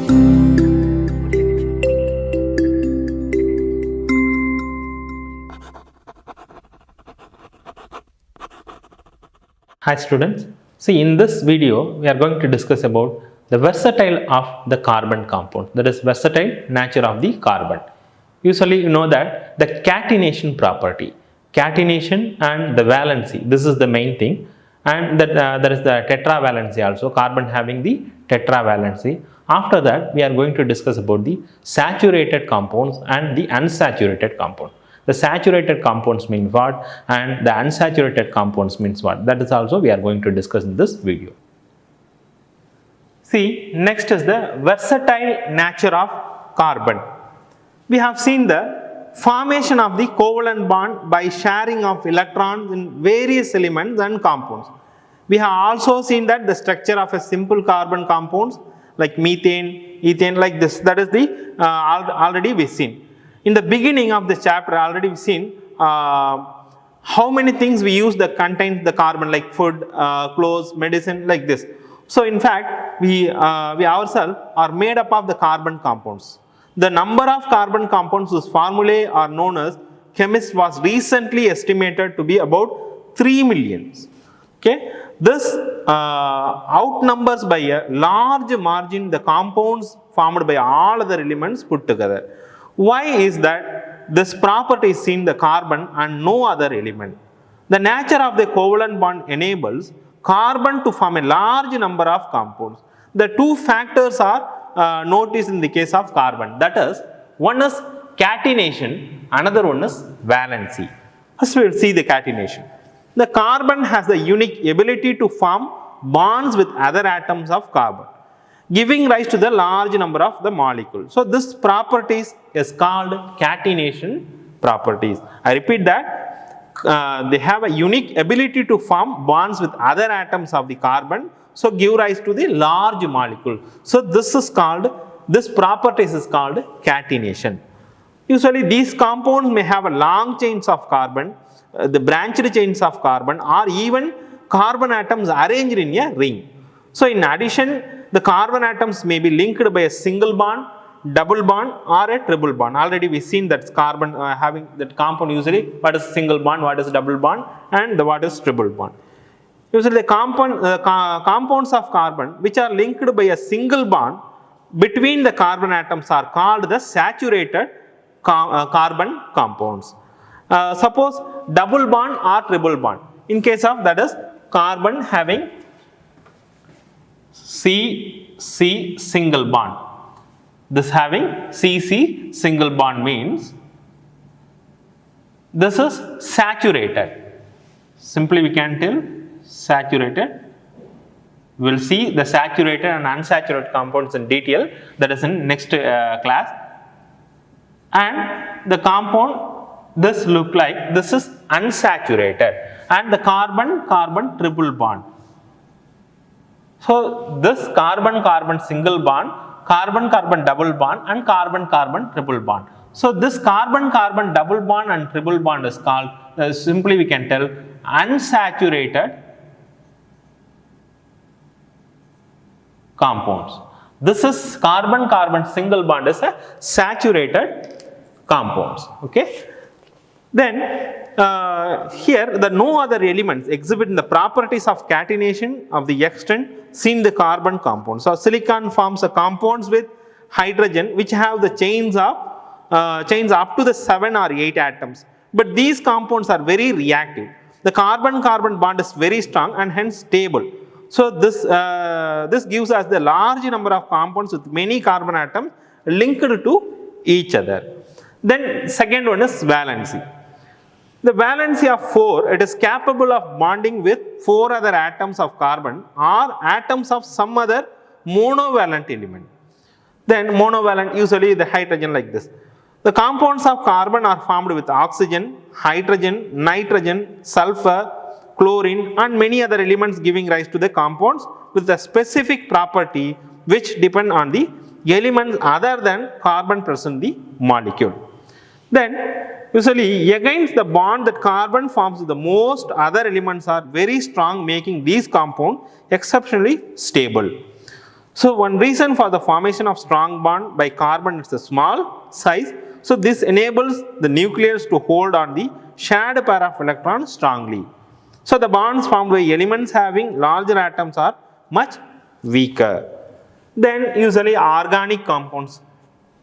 Hi students, see in this video we are going to discuss about the versatile of the carbon compound, that is versatile nature of the carbon. Usually you know that the catenation property, catenation and the valency, this is the main thing, and that there is the tetravalency also, carbon having the tetravalency. After that we are going to discuss about the saturated compounds and the unsaturated compound. The saturated compounds mean what and the unsaturated compounds means what, that is also we are going to discuss in this video. See, next is the versatile nature of carbon. We have seen the formation of the covalent bond by sharing of electrons in various elements and compounds. We have also seen that the structure of a simple carbon compounds like methane, ethane, like this, that is the already we seen. In the beginning of this chapter already we've seen how many things we use that contain the carbon, like food, clothes, medicine, like this. So in fact we ourselves are made up of the carbon compounds. The number of carbon compounds whose formulae are known as chemists was recently estimated to be about 3 million. Okay, this outnumbers by a large margin the compounds formed by all other elements put together. Why is that? This property is seen in the carbon and no other element. The nature of the covalent bond enables carbon to form a large number of compounds. The two factors are noticed in the case of carbon, that is, one is catenation, another one is valency. First we will see the catenation. The carbon has the unique ability to form bonds with other atoms of carbon, giving rise to the large number of the molecules. So this properties is called catenation properties. I repeat that they have a unique ability to form bonds with other atoms of the carbon, so give rise to the large molecule. So this properties is called catenation. Usually these compounds may have a long chains of carbon, the branched chains of carbon, or even carbon atoms arranged in a ring. So in addition, the carbon atoms may be linked by a single bond, double bond, or a triple bond. Already we seen that carbon having that compound usually what is single bond, what is double bond, and what is triple bond. Usually the compounds of carbon which are linked by a single bond between the carbon atoms are called the saturated carbon compounds. Suppose double bond or triple bond. In case of that is carbon having CC single bond. This having CC single bond means this is saturated. Simply we can tell saturated. We will see the saturated and unsaturated compounds in detail, that is in next class. And the compound this look like this is unsaturated, and the carbon triple bond. So this carbon single bond, carbon double bond, and carbon triple bond. So this carbon double bond and triple bond is called simply we can tell unsaturated compounds. This is carbon single bond is a saturated compounds. Okay. Then here the no other elements exhibit the properties of catenation of the extent seen in the carbon compound. So silicon forms a compounds with hydrogen which have the chains up to the 7 or 8 atoms. But these compounds are very reactive. The carbon bond is very strong and hence stable. So this gives us the large number of compounds with many carbon atoms linked to each other. Then second one is valency. The valency of 4, it is capable of bonding with 4 other atoms of carbon or atoms of some other monovalent element. Then monovalent, usually the hydrogen like this. The compounds of carbon are formed with oxygen, hydrogen, nitrogen, sulfur, chlorine, and many other elements giving rise to the compounds with a specific property which depend on the elements other than carbon present in the molecule. Then usually against the bond that carbon forms with the most other elements are very strong, making these compounds exceptionally stable. So one reason for the formation of strong bond by carbon is the small size. So this enables the nucleus to hold on the shared pair of electrons strongly. So the bonds formed by elements having larger atoms are much weaker. Then usually organic compounds.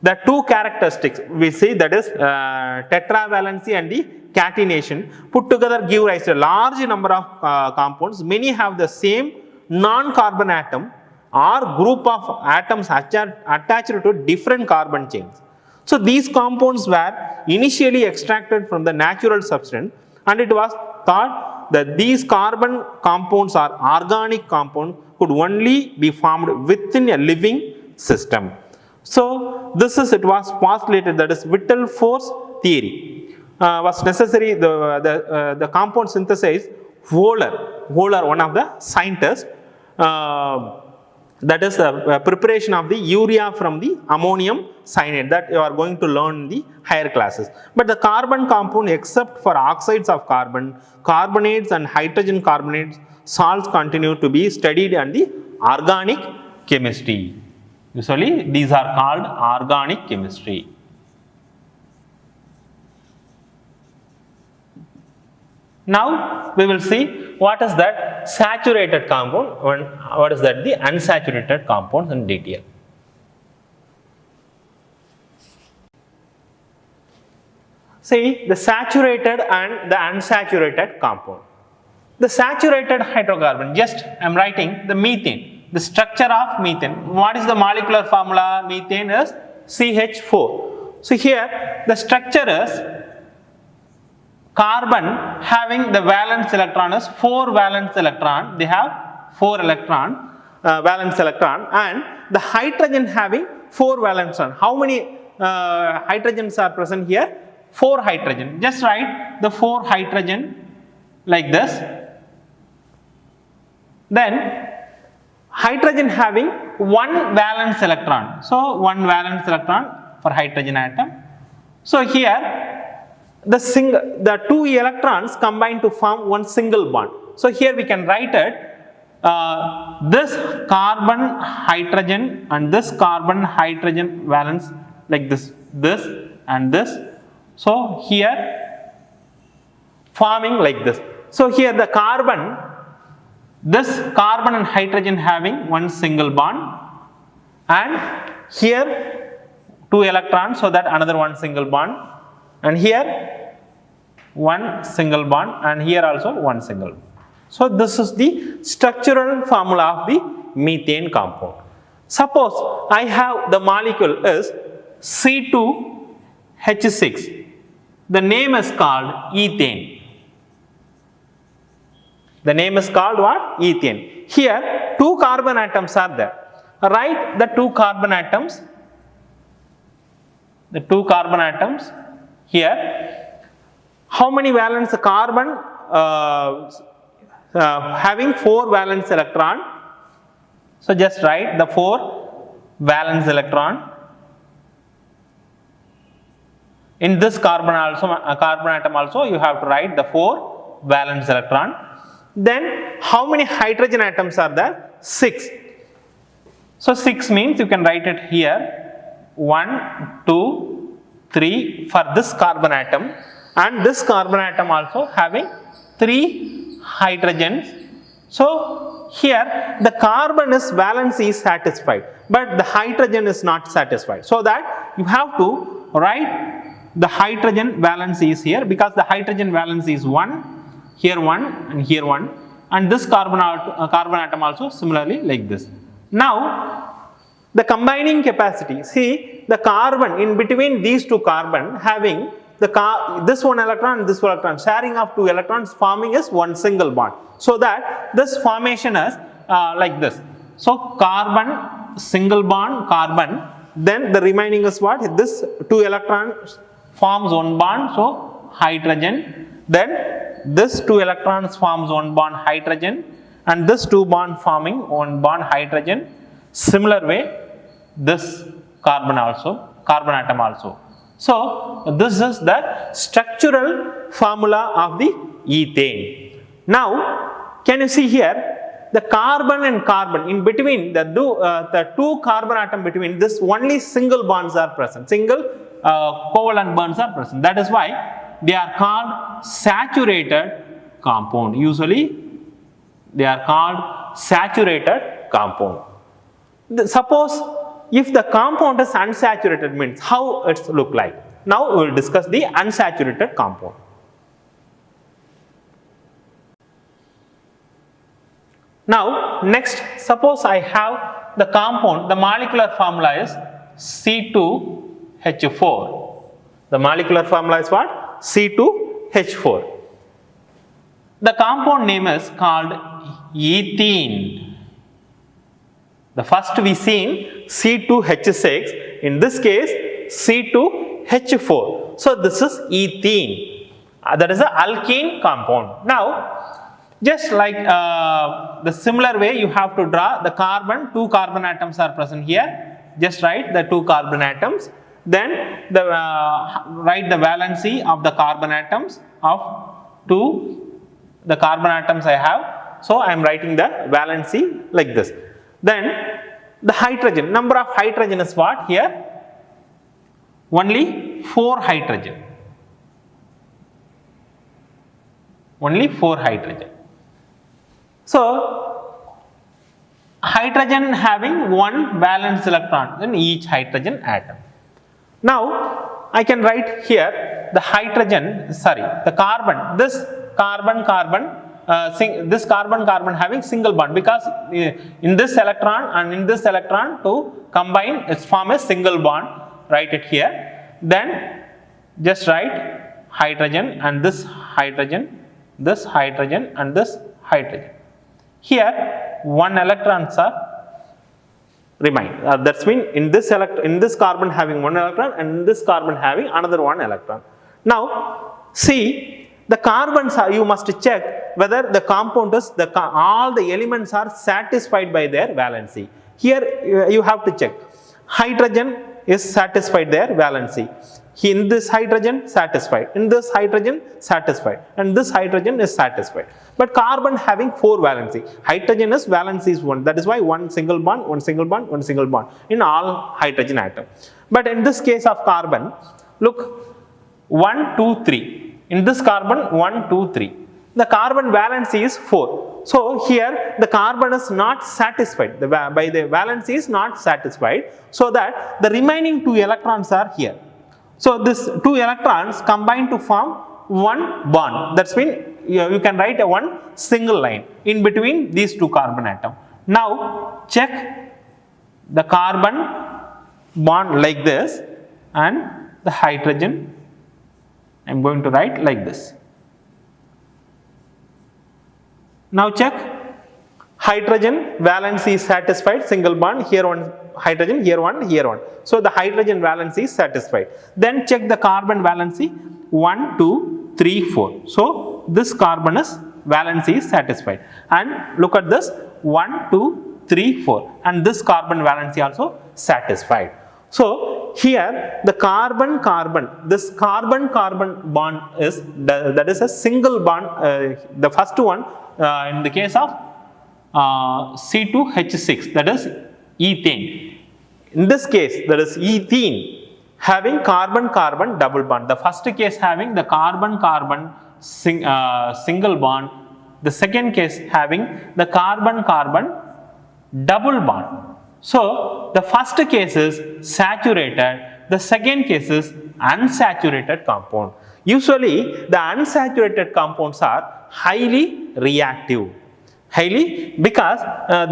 The two characteristics we see, that is tetravalency and the catenation, put together give rise to a large number of compounds. Many have the same non-carbon atom or group of atoms attached to different carbon chains. So these compounds were initially extracted from the natural substance, and it was thought that these carbon compounds or organic compounds could only be formed within a living system. So this is, it was postulated, that is Vital force theory was necessary. The compound synthesis, Wöhler, one of the scientists, that is the preparation of the urea from the ammonium cyanide, that you are going to learn in the higher classes. But the carbon compound, except for oxides of carbon, carbonates and hydrogen carbonates, salts continue to be studied in the organic chemistry. Usually these are called organic chemistry. Now we will see what is that saturated compound and what is that the unsaturated compounds in detail. See the saturated and the unsaturated compound. The saturated hydrocarbon, just I am writing the methane, the structure of methane. What is the molecular formula? Methane is CH4. So here the structure is carbon having the valence electron is 4 valence electron, they have 4 electron, valence electron, and the hydrogen having 4 valence electron. How many hydrogens are present here? 4 hydrogen. Just write the 4 hydrogen like this. Then hydrogen having 1 valence electron. So 1 valence electron for hydrogen atom. So here the 2 electrons combine to form one single bond. So here we can write it, this carbon hydrogen and this carbon hydrogen valence like this and this. So here forming like this. So here the carbon, this carbon and hydrogen having one single bond, and here 2 electrons, so that another one single bond, and here one single bond, and here also one single bond. So this is the structural formula of the methane compound. Suppose I have the molecule is C2H6. The name is called ethane. The name is called what? Ethane. Here 2 carbon atoms are there. Write the 2 carbon atoms. The 2 carbon atoms. Here, how many valence carbon having 4 valence electron? So just write the 4 valence electron. In this carbon atom also you have to write the 4 valence electron. Then how many hydrogen atoms are there? 6. So 6 means you can write it here 1, 2, 3 for this carbon atom, and this carbon atom also having 3 hydrogens. So here the carbon is valence is satisfied, but the hydrogen is not satisfied. So that you have to write the hydrogen valence is here, because the hydrogen valence is 1, here 1 and here 1, and this carbon atom also similarly like this. Now the combining capacity, see the carbon in between these 2 carbon having this one electron and this one electron, sharing of 2 electrons forming is one single bond. So that this formation is like this. So carbon, single bond, carbon, then the remaining is what? This 2 electrons forms one bond, so hydrogen, then this 2 electrons forms one bond, hydrogen, and this 2 bond forming one bond, hydrogen. Similar way this carbon atom also. So this is the structural formula of the ethane. Now can you see here the carbon and carbon in between, the two carbon atom between this, only single bonds are present, single covalent bonds are present. That is why they are called saturated compound. Usually they are called saturated compound. Suppose if the compound is unsaturated, means how it look like. Now we will discuss the unsaturated compound. Now next, suppose I have the compound, the molecular formula is C2H4. The molecular formula is what? C2H4. The compound name is called ethene. The first we seen C2H6, in this case C2H4. So this is ethene. That is an alkene compound. Now just like the similar way, you have to draw the carbon, two carbon atoms are present here. Just write the two carbon atoms. Then write the valency of the carbon atoms of the carbon atoms I have. So I am writing the valency like this. Then the hydrogen, number of hydrogen is what here? Only 4 hydrogen. Only 4 hydrogen. So hydrogen having 1 valence electron in each hydrogen atom. Now I can write here the hydrogen, the carbon, this carbon having single bond, because in this electron and in this electron to combine, it form a single bond. Write it here. Then just write hydrogen and this hydrogen, this hydrogen and this hydrogen. Here 1 electrons are remain. That's mean in this carbon having 1 electron and in this carbon having another 1 electron. Now see, the carbons are, you must check whether the compound is, all the elements are satisfied by their valency. Here you have to check. Hydrogen is satisfied their valency. In this hydrogen satisfied, in this hydrogen satisfied, and this hydrogen is satisfied. But carbon having 4 valency. Hydrogen is valency is 1. That is why 1 single bond, 1 single bond, 1 single bond in all hydrogen atom. But in this case of carbon, look, 1, 2, 3. In this carbon, 1, 2, 3. The carbon valency is 4. So here the carbon is not satisfied. By the valency is not satisfied. So that the remaining 2 electrons are here. So this 2 electrons combine to form 1 bond. That's mean you can write a 1 single line in between these 2 carbon atoms. Now check the carbon bond like this and the hydrogen I am going to write like this. Now check, hydrogen valency is satisfied, single bond, here 1 hydrogen, here 1, here 1. So the hydrogen valency is satisfied. Then check the carbon valency, 1, 2, 3, 4. So this carbon is valency is satisfied. And look at this, 1, 2, 3, 4. And this carbon valency also satisfied. So here the carbon-carbon, this carbon-carbon bond is, that is a single bond, the first one in the case of C2H6, that is ethane. In this case, that is ethene having carbon-carbon double bond. The first case having the carbon-carbon single bond. The second case having the carbon-carbon double bond. So the first case is saturated, the second case is unsaturated compound. Usually the unsaturated compounds are highly reactive. Because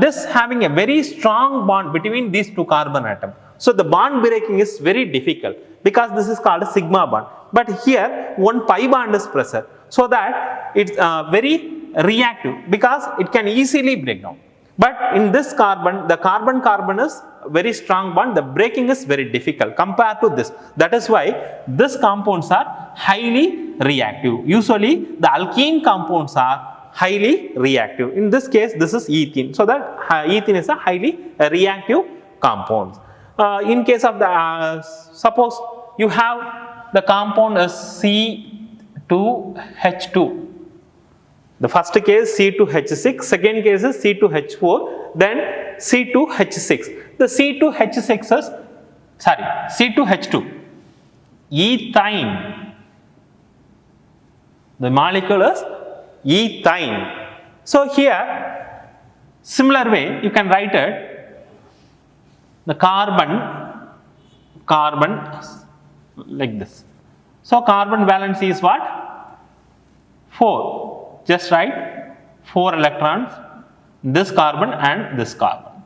this having a very strong bond between these 2 carbon atoms. So the bond breaking is very difficult because this is called a sigma bond. But here 1 pi bond is present. So that it's very reactive because it can easily break down. But in this carbon, the carbon-carbon is very strong bond, the breaking is very difficult compared to this. That is why these compounds are highly reactive. Usually the alkene compounds are highly reactive. In this case, this is ethene. So that ethene is a highly reactive compound. In case of the, suppose you have the compound as C2H2. The first case C2H6, second case is C2H4, then C2H6. The C2H6 is, C2H2, ethine. The molecule is ethine. So here, similar way, you can write it, the carbon like this. So carbon valency is what? 4. Just write 4 electrons, this carbon and this carbon.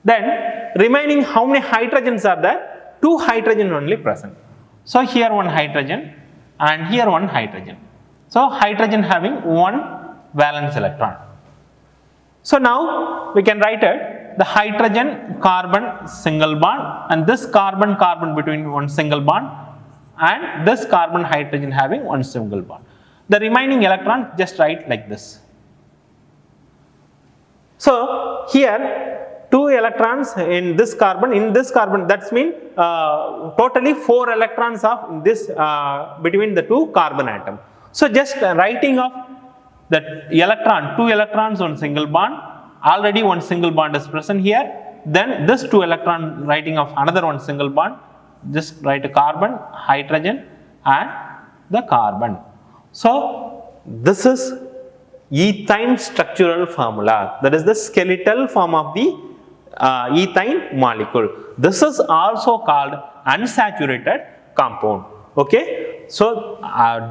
Then remaining how many hydrogens are there? 2 hydrogen only present. So here 1 hydrogen and here 1 hydrogen. So hydrogen having 1 valence electron. So now we can write it, the hydrogen carbon single bond and this carbon carbon between 1 single bond and this carbon hydrogen having 1 single bond. The remaining electron just write like this. So here 2 electrons in this carbon, that means totally 4 electrons of this between the 2 carbon atom. So just writing of that electron, 2 electrons on single bond, already 1 single bond is present here, then this 2 electron writing of another 1 single bond, just write a carbon, hydrogen and the carbon. So this is ethine structural formula, that is the skeletal form of the ethine molecule. This is also called unsaturated compound. Okay, so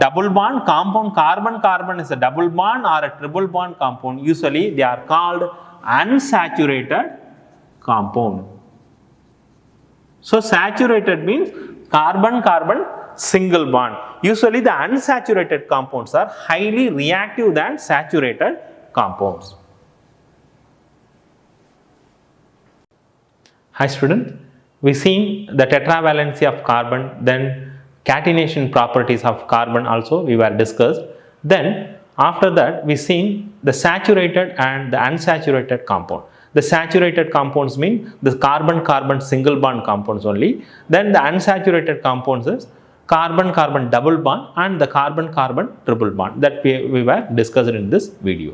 double bond compound, carbon is a double bond or a triple bond compound. Usually they are called unsaturated compound. So saturated means carbon single bond. Usually the unsaturated compounds are highly reactive than saturated compounds. Hi student, we seen the tetravalency of carbon, then catenation properties of carbon also we were discussed. Then after that we seen the saturated and the unsaturated compound. The saturated compounds mean the carbon single bond compounds only. Then the unsaturated compounds is carbon double bond and the carbon triple bond that we were discussed in this video.